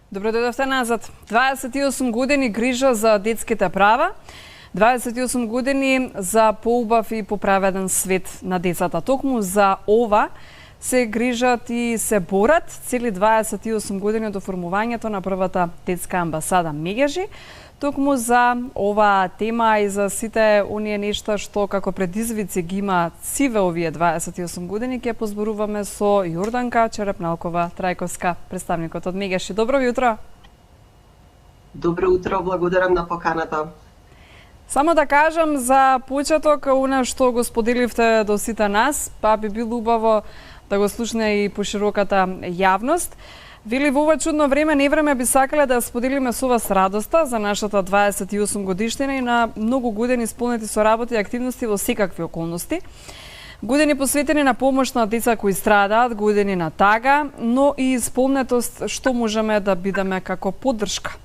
Добро дојдовте назад. 28 години грижа за детските права, 28 години за поубав и поправеден свет на децата. Токму за ова се грижат и се борат цели 28 години до формувањето на првата детска амбасада Мегежи. Токму за оваа тема и за сите оние нешта што како предизвици ги има циве овие 28 години, ќе позборуваме со Јорданка Черепналкова-Трајковска, представникот од Мегежи. Добро утро! Добро утро, благодарам на поканата. Само да кажам за почеток, она што го споделивте до сите нас, па би било убаво да го слушне и пошироката јавност. Вели, во ова чудно време, невреме би сакале да споделиме со вас радоста за нашата 28 годишнина и на многу години исполнети со работа и активности во секакви околности. Години посветени на помош на деца кои страдаат, години на тага, но и исполнетост што можеме да бидеме како поддршка.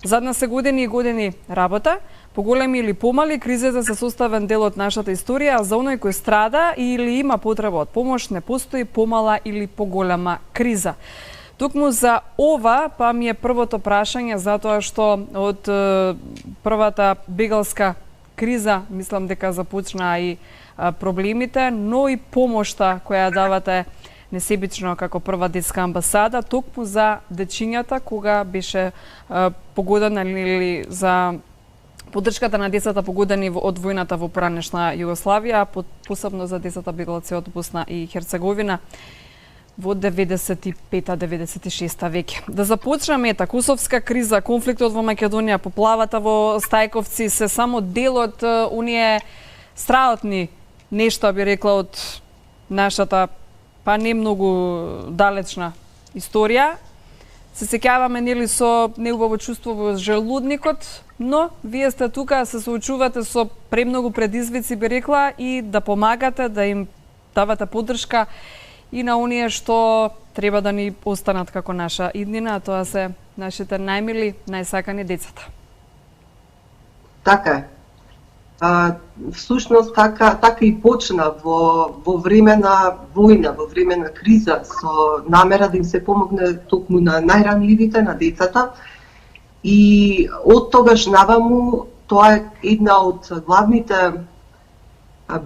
Задна се години и години работа, поголеми или помали, кризата се составен дел од нашата историја, а за оној кој страда или има потреба од помош не постои помала или поголема криза. Токму за ова, па ми е првото прашање, затоа што од првата бегалска криза, мислам дека започна и проблемите, но и помошта која давате несебично како прва детска амбасада, токму за дечињата кога беше погодена или за поддршката на децата погодени од војната во поранешна Југославија, посебно за децата бегалци од Босна и Херцеговина во 95-96 веќе. Да започнеме Косовска криза, конфликтот во Македонија, поплавата во Стајковци се само дел од оние страотни нешта, би рекла, од нашата па не многу далечна историја. Се сеќаваме нели со неубаво чувство во желудникот, но вие сте тука, се соочувате со премногу предизвици, би рекла, и да помагате, да им давате поддршка и на оние што треба да ни останат како наша иднина, а тоа се нашите најмили, најсакани децата. Така е. Всушност така и почна во време на војна, во време на криза, со намера да им се помогне токму на најранливите, на децата. И од тогаш наваму тоа е една од главните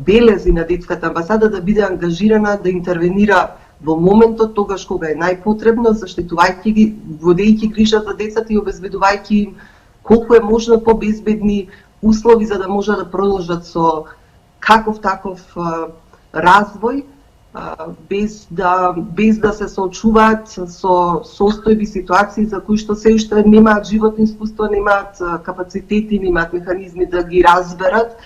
белези на детската амбасада, да биде ангажирана, да интервенира во моментот тогаш кога е најпотребно, заштитувајќи ги, водејќи грижа за децата и обезбедувајќи им колку е можно побезбедни услови за да може да продолжат со каков таков развој, без да се соочуваат со состојби, ситуации за кои што се уште немаат животно искуство, немаат капацитети, немаат механизми да ги разберат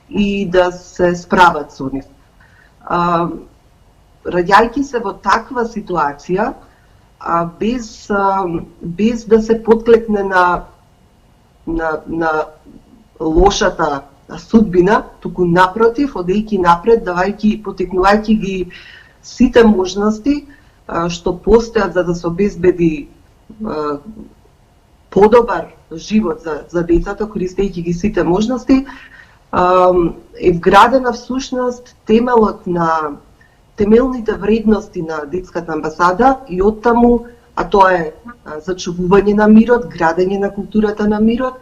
и да се справат со нив. Раѓајќи се во таква ситуација, без да се подклекне на лошата судбина, туку напротив, одејќи напред, потекнувајќи ги сите можности што постојат за да се обезбеди подобар живот за децата, користејќи ги сите можности, е вградена всушност темелот на темелните вредности на детската амбасада и оттаму, а тоа е зачувување на мирот, градење на културата на мирот,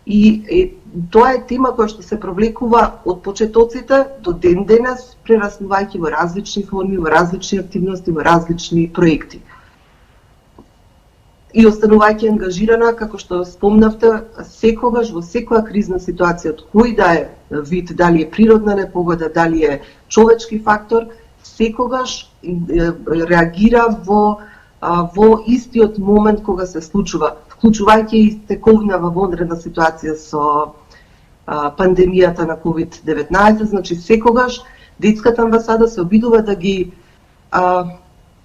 и тоа е тема која што се провлекува од почетоците до ден денес, прераснувајќи во различни форми, во различни активности, во различни проекти. И останувајќи ангажирана, како што спомнавте, секогаш во секоја кризна ситуација, од кој да е вид, дали е природна непогода, дали е човечки фактор, секогаш реагира во истиот момент кога се случува, вклучувајќи и тековна во вонредна ситуација со пандемијата на COVID-19, значи секогаш детската амбасада се обидува да ги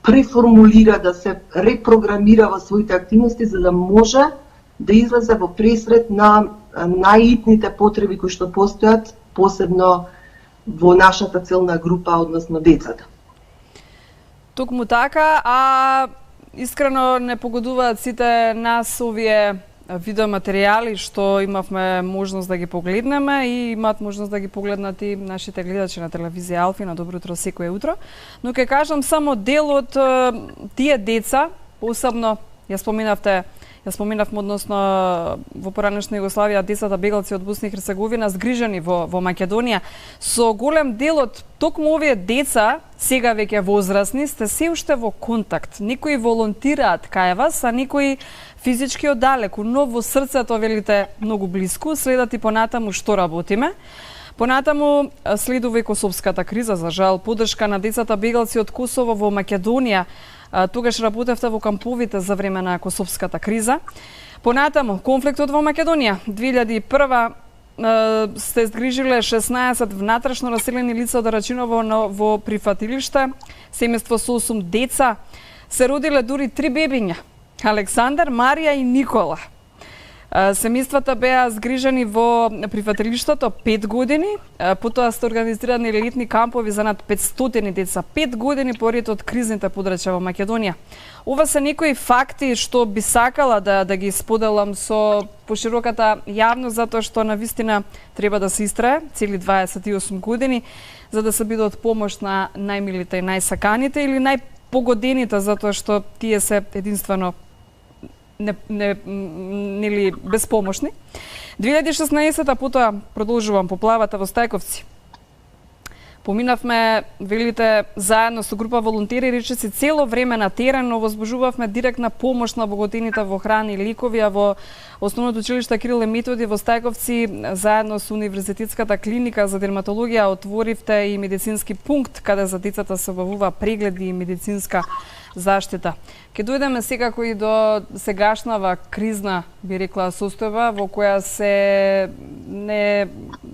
преформулира, да се репрограмира во своите активности за да може да излезе во пресред на најитните потреби кои што постојат, посебно во нашата целна група, односно децата. Токму така, а искрено не погодуваат сите нас овие видеоматеријали што имавме можност да ги погледнеме и имаат можност да ги погледнат и нашите гледачи на телевизија Алфи на Добро утро секое утро. Но ќе кажам само дел од тие деца, посебно ја споменавте ја споменавме, односно во поранешна Југославија децата бегалци од Босна и Херцеговина згрижани во Македонија. Со голем дел од токму овие деца, сега веќе возрасни, сте се уште во контакт. Некои волонтираат кај вас, а некои физички оддалеку, но во срцето велите многу блиску, следат и понатаму што работиме. Понатаму следува и косовската криза, за жал, поддршка на децата бегалци од Косово во Македонија. Тогаш работевте во камповите за време на косовската криза. Понатаму, конфликтот во Македонија. 2001 сте згрижиле 16 внатрешно раселени лица од Рачиново во прифатилиште, семејство со 8 деца. Се родиле дури 3 бебиња: Александар, Марија и Никола. Семејствата беа згрижени во прифатилиштето 5 години, потоа сте организирани летни кампови за над 500 деца 5 години поред од кризните подрачја во Македонија. Ова се некои факти што би сакала да ги споделам со пошироката јавност, затоа што навистина треба да се истрае цели 28 години за да се биде од помош на најмилите и најсаканите или најпогодените, затоа што тие се единствено нели безпомошни. 2016-та потоа продолжувам поплавата во Стајковци. Поминавме, велите, заедно со група волонтери, речиси цело време на терен, но возбужувавме директна помош на богатините во храни и ликови, а во Основното училиште Кирил и Методи во Стајковци, заедно со Универзитетската клиника за дерматологија, отворивте и медицински пункт каде за децата се обавува прегледи и медицинска заштита. Ке дојдеме секако и до сегашнава кризна, би рекла, состојба во која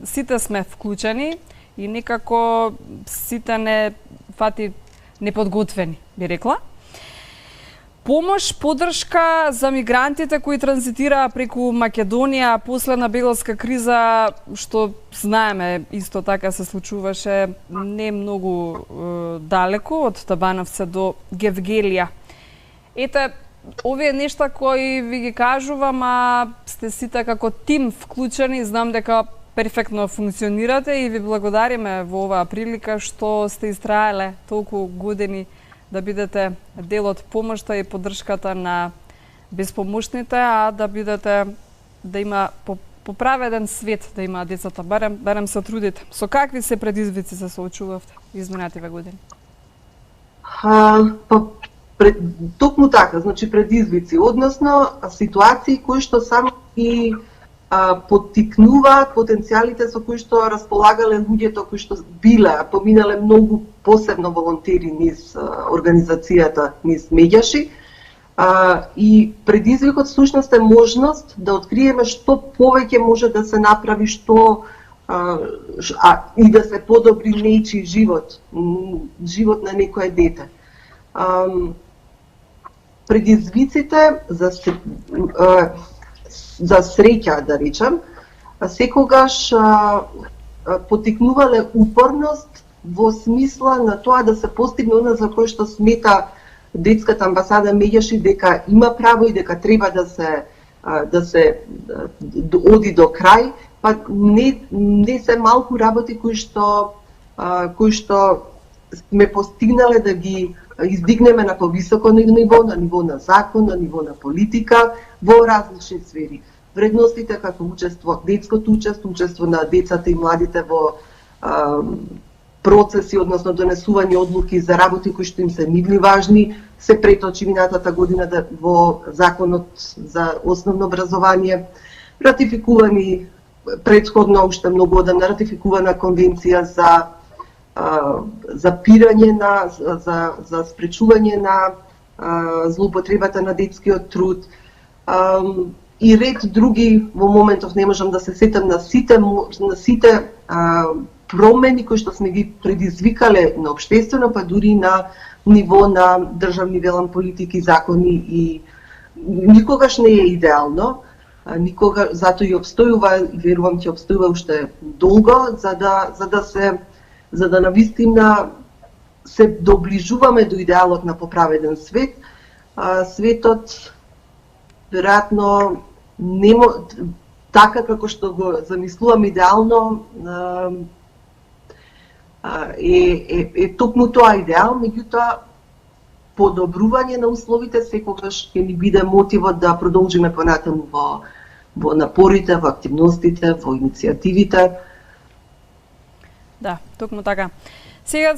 сите сме вклучени и некако сите не фати неподготвени, би рекла. Помош, поддршка за мигрантите кои транзитираа преку Македонија после на бегалска криза, што знаеме исто така се случуваше не многу далеку од Табановце до Гевгелија. Ете, овие нешта кои ви ги кажувам, а сте сите како тим вклучени, знам дека перфектно функционирате и ви благодариме во оваа прилика што сте истраеле толку години да бидете дел од помошта и поддршката на безпомошните, а да бидете, да има поправеден свет, да има децата, барем се трудите. Со какви се предизвици се соочувавте изминативе години? Токму така, значи предизвици, односно ситуации кои што само и поттикнуваат потенцијалите со кои што располагале луѓето кои што биле, поминале многу посебно волонтери низ организацијата, низ меѓаши. И предизвикот всушност е можност да откриеме што повеќе може да се направи, што и да се подобри нечи живот на некое дете. Предизвиците за среќа, да речем, секогаш поттикнувале упорност во смисла на тоа да се постигне она за кој што смета детската амбасада Меѓаши дека има право и дека треба да се оди до крај, па не се малку работи кои што сме постигнале да ги издигнеме на повисоко ниво, на ниво на закон, на ниво на политика, во различни сфери. Вредностите како детското учество на децата и младите во процеси, односно донесување одлуки за работи кои што им се нивни важни, се преточи минатата година во Законот за основно образование, ратификувани претходно уште многу одамна ратификувана конвенција за пирање за спречување на злоупотребата на детскиот труд и ред други. Во моментов не можам да се сетам на сите промени кои што сме ги предизвикале на општествено, па дури на ниво на државни велам политики, закони, и никогаш не е идеално. Затоа и обстојува, и верувам ќе обстојува уште долго, за да навистина се доближуваме до идеалот на поправеден свет. Светот веројатно така како што го замислувам идеално е токму тоа идеал, меѓутоа подобрување на условите секогаш ќе ни биде мотивот да продолжиме понатаму во напорите, во активностите, во иницијативите. Да, токму така. Сега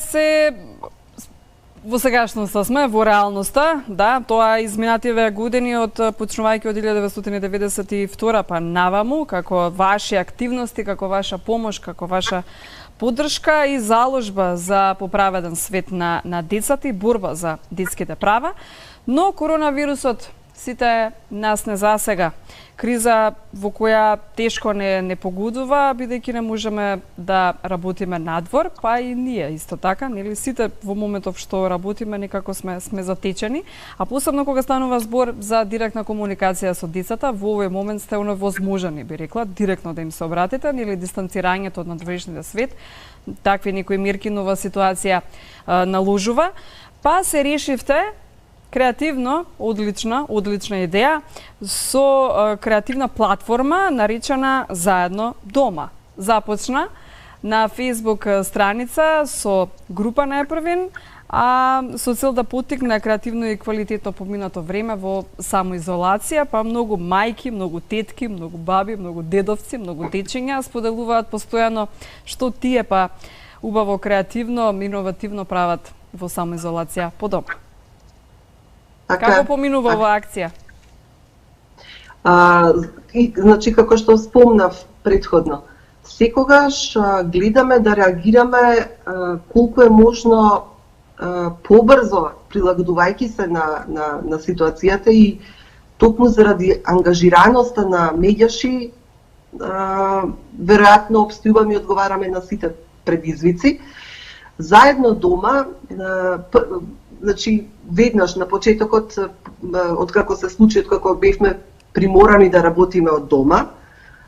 во сегашноста сме, во реалноста, да, тоа изминативе години почнувајќи од 1992 па наваму, како ваши активности, како ваша помош, како ваша поддршка и заложба за поправеден свет на децата и борба за детските права, но коронавирусот сите нас не засега. Криза во која тешко не погодува, бидејќи не можеме да работиме надвор, па и ние исто така, нели сите во моментов што работиме некако сме затечени, а посебно кога станува збор за директна комуникација со децата, во овој момент сте оневозможени, би рекла, директно да им се обратите, нели дистанцирањето од надвршниот свет, такви некои мерки нова ситуација наложува, па се решивте креативно, одлична идеја, со креативна платформа наречена Заедно дома. Започна на Facebook страница со група најпрвин, а со цел да поттикне креативно и квалитетно поминато време во самоизолација, па многу мајки, многу тетки, многу баби, многу дедовци, многу дечиња споделуваат постојано што тие па убаво креативно, иновативно прават во самоизолација по дома. Како поминува оваа акција? Значи, како што спомнав предходно, секогаш гледаме да реагираме колку е можно побрзо, прилагодувајќи се на ситуацијата и токму заради ангажираноста на медијаши, веројатно обстојуваме и одговараме на сите предизвици. Заедно дома, значи, веднаш на почетокот, откако се случи, откако бевме приморани да работиме од дома,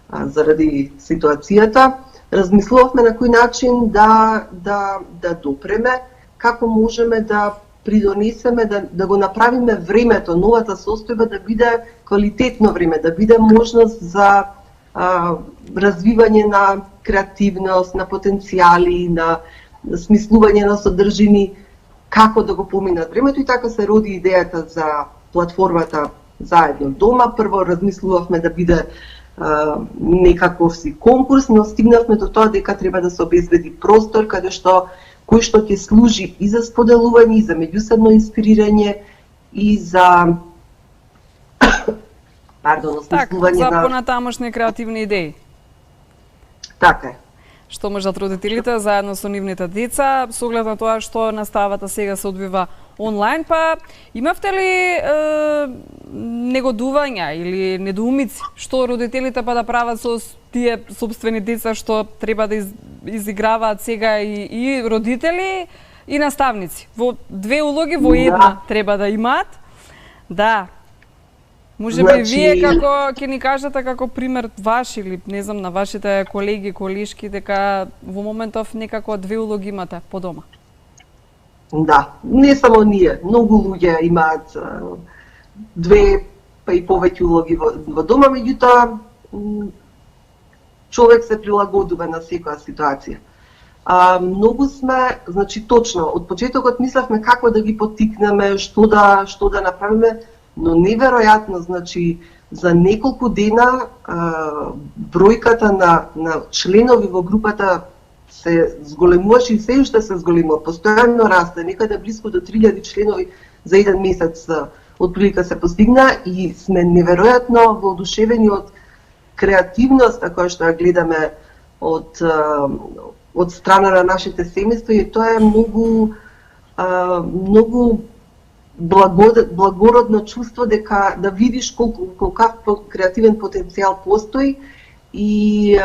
заради ситуацијата, размислувавме на кој начин да допреме, како можеме да придонесеме, да го направиме времето, новата состојба да биде квалитетно време, да биде можност за развивање на креативност, на потенцијали, на смислување на содржини, како да го поминат времето, и така се роди идејата за платформата Заедно дома. Прво размислувавме да биде некаков си конкурс, но стигнавме до тоа дека треба да се обезбеди простор кој што ќе служи и за споделување, и за меѓусебно инспирирање, и за осмислување за понатамошни креативни идеи. Така е. Што можат родителите заедно со нивните деца, со оглед на тоа што наставата сега се одвива онлайн, па имавте ли негодувања или недоумици што родителите па да прават со тие собствени деца што треба да изиграваат сега и родители и наставници? Во две улоги во една треба да имаат. Да. Може би вие како ќе ни кажете како пример ваш или не знам на вашите колеги, колешки, дека во моментов некако две улоги имате по дома? Да, не само ние, многу луѓе имаат две па и повеќе улоги во дома, меѓутоа човек се прилагодува на секоја ситуација. Многу сме, значи точно, од почетокот мислевме како да ги поттикнеме, што да направиме, но неверојатно, значи, за неколку дена бројката на членови во групата се зголемуваше и се уште се зголемува, постојано расте, некаде близко до 3000 членови за еден месец отприлика се постигна и сме неверојатно воодушевени од креативноста која што ја гледаме од страна на нашите семејства, и тоа е многу благородно чувство дека да видиш колкав креативен потенцијал постои и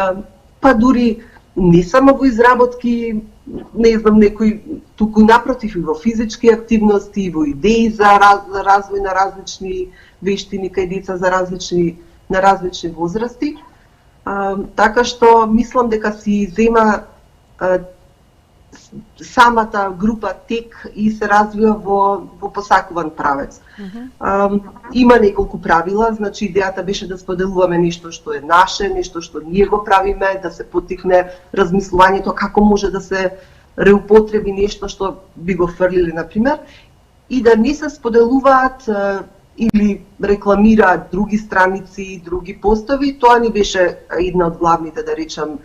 па дури не само во изработки, не знам, некои, туку напротив и во физички активности, во идеи за развој на различни вештини кај деца на различни возрасти. Така што мислам дека си зема самата група тек и се развива во посакуван правец. Има неколку правила, значи идејата беше да споделуваме нешто што е наше, нешто што ние го правиме, да се поттикне размислувањето како може да се реупотреби нешто што би го фрлиле, например. и да не се споделуваат или рекламираат други страници, други постови. Тоа ни беше една од главните, да речам,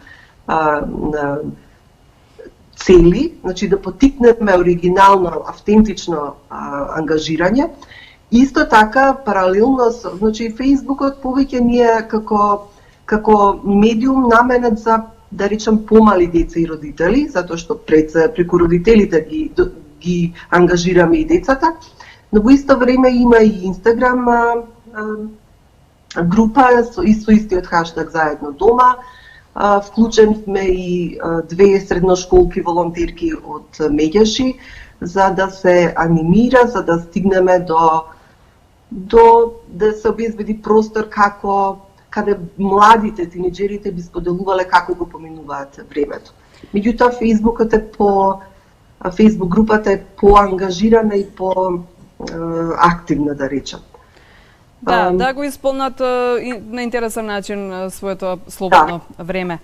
цели, значи да поттикнеме оригинално, автентично ангажирање. Исто така, паралелно, значи Фејсбукот повеќе ни е како медиум наменет за, да речем, помали деца и родители, затоа што преку родителите ги ангажираме и децата, но во исто време има и Инстаграм група со истиот хаштаг Заедно дома. Вклученме и две средношколки волонтерки од Меѓаши, за да се анимира, за да стигнеме до да се обезбеди простор каде младите тинеџерите би споделувале како го поминуваат времето. Меѓутоа Фејсбук групата е поангажирана и активна, да речем. Да го исполнат на интересен начин своето слободно време.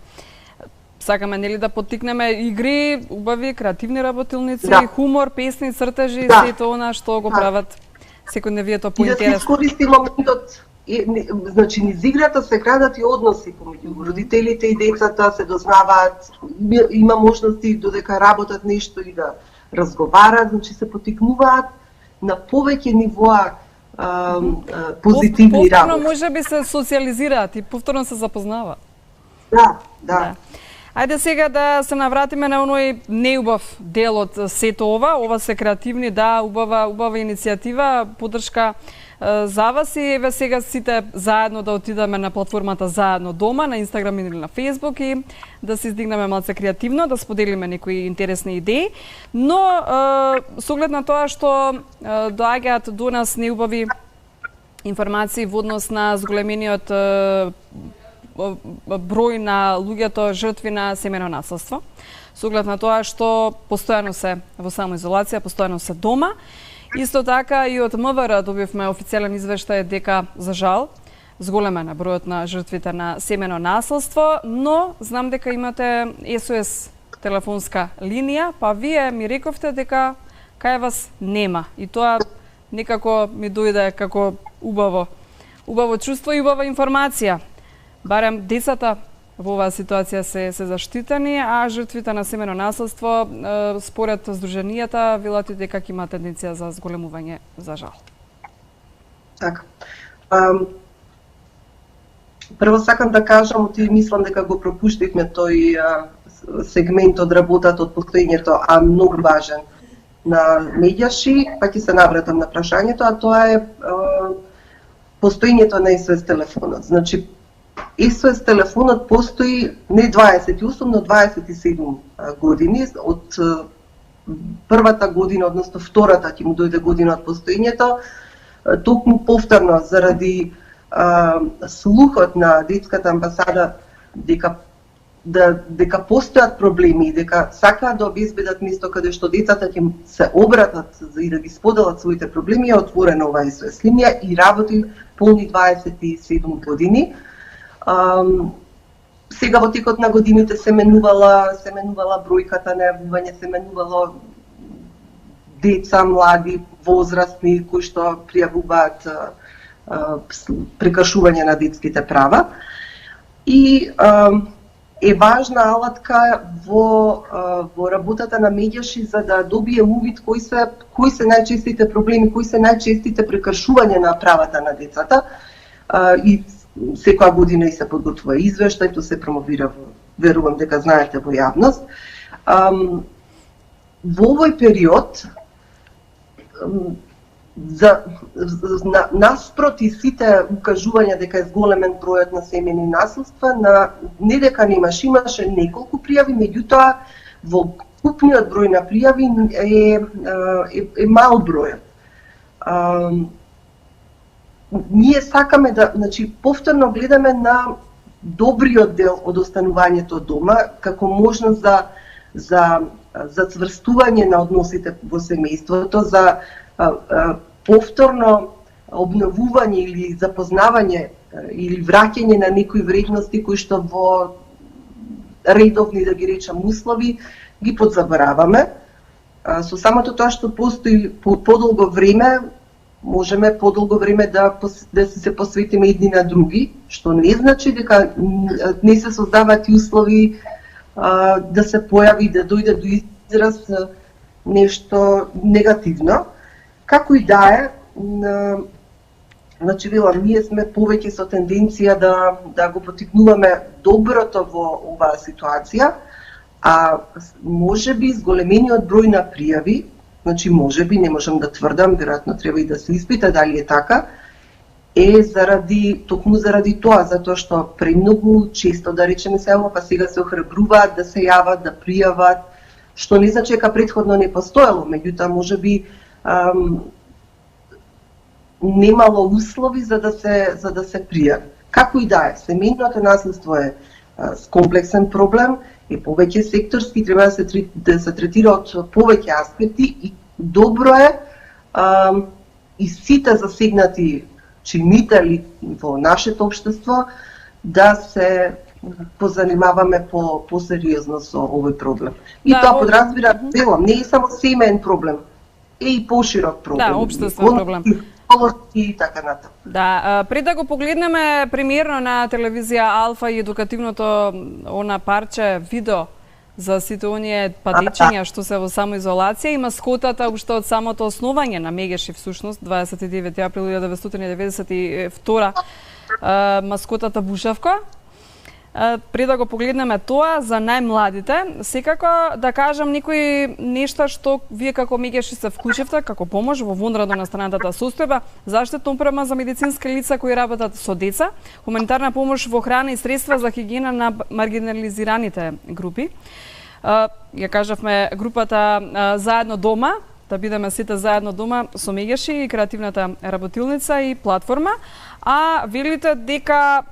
Сакаме нели да поттикнеме игри, убави, креативни работилници, хумор, песни, цртежи, сето она што го прават секојдневието поинтересно. И да се искористи моментот, значи низ играта се градат и односи помеѓу родителите и децата, се дознаваат, има можности додека работат нешто и да разговарат, значи се поттикнуваат на повеќе нивоа позитивни работи. Повторно може би се социализираат и повторно се запознаваат. Да. Ајде сега да се навратиме на оној неубав дел од сето ова се креативни, убава иницијатива, поддршка за вас и еве сега сите заедно да отидеме на платформата Заедно дома на Инстаграм или на Фејсбук и да се издигнеме малце креативно, да споделиме некои интересни идеи, но со оглед на тоа што доаѓаат до нас неубави информации во однос на зголемениот број на луѓето жртви на семејно насилство, со оглед на тоа што постојано се во самоизолација, постојано се дома. Исто така и од МВР добивме официјален извештај дека, за жал, зголемен е бројот на жртвите на семејно насилство, но знам дека имате SOS телефонска линија, па вие ми рековте дека кај вас нема. И тоа некако ми дојде како убаво чувство и убава информација. Барем децата во оваа ситуација се заштитени, а жртвите на семејно насилство според здруженијата велат и дека има тенденција за зголемување, за жал. Така. Прво сакам да кажам, мислам дека го пропуштивме тој сегмент од работата од постоењето, а многу важен на Меѓаши, па ќе се навратам на прашањето, а тоа е постоењето на SOS телефонот. Значи, SOS телефонот постои не 28, но 27 години. Од првата година, односно втората ќе му дојде година од постоењето, токму повторно заради слухот на детската амбасада дека постојат проблеми, дека сакаат да обезбедат место каде што децата ќе се обратат и да ги споделат своите проблеми, е отворена оваа SOS линија и работи полни 27 години. Сега во текот на годините се менувала бројката на јавување, се менувало деца, млади, возрастни кои што пријавуваат прекршување на детските права. И е важна алатка во работата на Меѓаши за да добие увид кои се најчестите проблеми, кои се најчестите прекршувања на правата на децата. И секоја година и се подготвува извештај, тоа се промовира, верувам дека знаете, во јавност. Во овој период, наспроти сите укажувања дека е зголемен бројот на семејни насилства, не дека имаше неколку пријави, меѓутоа во купниот број на пријави е мал бројот. Ние сакаме да, значи, повторно гледаме на добриот дел од останувањето дома како можност за цврстување на односите во семејството, за повторно обновување или запознавање или враќање на некои вредности кои што во редовни, да ги речам, услови ги подзабораваме. Со самото тоа што постои подолго време, можеме подолго време да се посветиме едни на други, што не значи дека не се создаваат и услови да се појави, да дојде до израз нешто негативно. Како и да е, значи велам, ние сме повеќе со тенденција да го поттикнуваме доброто во оваа ситуација, а можеби зголемениот број на пријави, значи можеби, не можам да тврдам, веројатно треба и да се испита дали е така, токму заради тоа, затоа што премногу често, да речеме се, па сега се охрабруваат да се јават, да пријават, што не значи дека претходно не постоело, меѓутоа можеби немало услови за да се пријави. Како и да е, семејното наследство е комплексен проблем, и повеќе секторски, треба да се третира од повеќе аспекти и добро е и сите засегнати чинители во нашето општество да се позанимаваме по-сериозно со овој проблем. И тоа подразбира, не е само семеен проблем, е и поширок проблем. Да, општествен проблем. И така натаму. Да, пред да го погледнеме премиерно на телевизија Алфа и едукативното она парче видео за сите оние падечиња што се во самоизолација и маскотата уште од самото основање на Мегеши всушност 29 април 1992 маскотата Бушавко. Пред да го погледнеме тоа за најмладите, секако да кажам некои нешта што вие како Мегеши се вклучивте како помош во вонредно настанатата состојба, заштитна опрема за медицински лица кои работат со деца, хуманитарна помош во храна и средства за хигиена на маргинализираните групи. Ја кажавме групата Заедно дома, да бидеме сите заедно дома со Мегеши и креативната работилница и платформа, а велите дека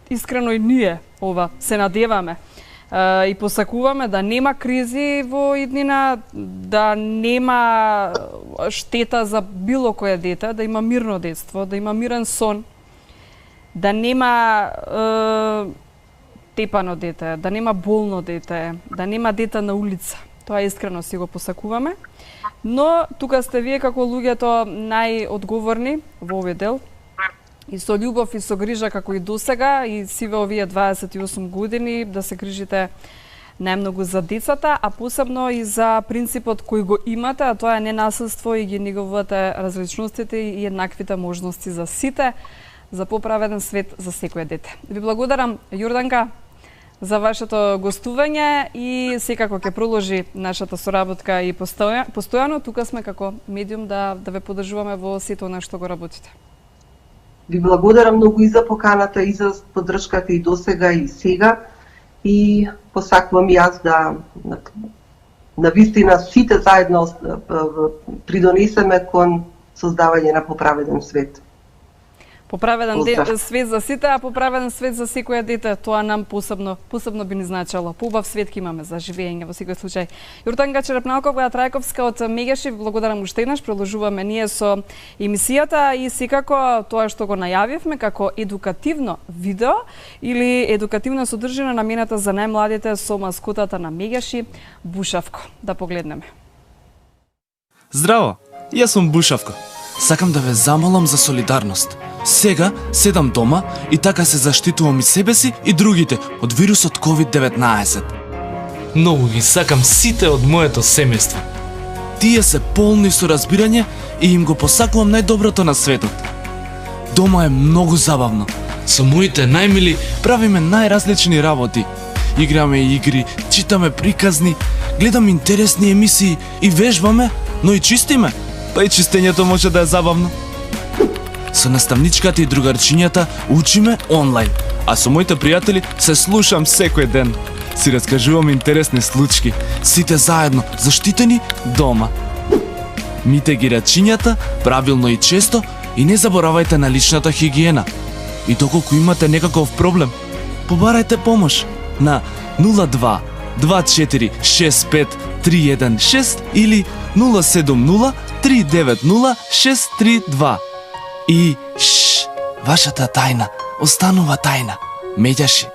искрено и ние ова се надеваме и посакуваме да нема кризи во иднина, да нема штета за било кое дете, да има мирно детство, да има мирен сон, да нема тепано дете, да нема болно дете, да нема дете на улица. Тоа искрено си го посакуваме. Но тука сте вие како луѓето најодговорни во овој дел, и со љубов и со грижа како и досега и сиве овие 28 години да се грижите најмногу за децата, а посебно и за принципот кој го имате, а тоа е ненасилство и ги негувате различностите и еднаквите можности за сите, за поправеден свет за секое дете. Ви благодарам, Јорданка, за вашето гостување и секако ќе продолжи нашата соработка и постојано тука сме како медиум да ве поддржуваме во сето она што го работите. Ви благодарам многу и за поканата, и за поддршката и досега и сега. И посакувам и јас да на вистина сите заедно придонесеме кон создавање на поправеден свет. Поправеден свет за сите, а поправеден свет за секое дете, тоа нам посебно би ни значело. Поубав свет ќе имаме за живење во секој случај. Јорданка Черепналкова Трајковска од Мегеши, благодарам уште еднаш, продолжуваме ние со емисијата и секако тоа што го најавивме како едукативно видео или едукативна содржина намената за најмладите со маскотата на Мегеши Бушавко. Да погледнеме. Здраво, јас сум Бушавко. Сакам да ве замолам за солидарност. Сега седам дома и така се заштитувам и себе си и другите од вирусот COVID-19. Многу ги сакам сите од моето семејство. Тие се полни со разбирање и им го посакувам најдоброто на светот. Дома е многу забавно. Со моите најмили правиме најразлични работи. Играме игри, читаме приказни, гледам интересни емисии и вежбаме, но и чистиме. Па и чистењето може да е забавно. Со наставничката и другарчињата учиме онлайн, а со моите пријатели се слушам секој ден. Си раскажувам интересни случки, сите заедно, заштитени дома. Мите ги рачињата правилно и често и не заборавајте на личната хигиена. И доколку имате некаков проблем, побарајте помош на 02 24 65 316 или 070 390 632. И вашата тајна останува тајна. Меѓаши.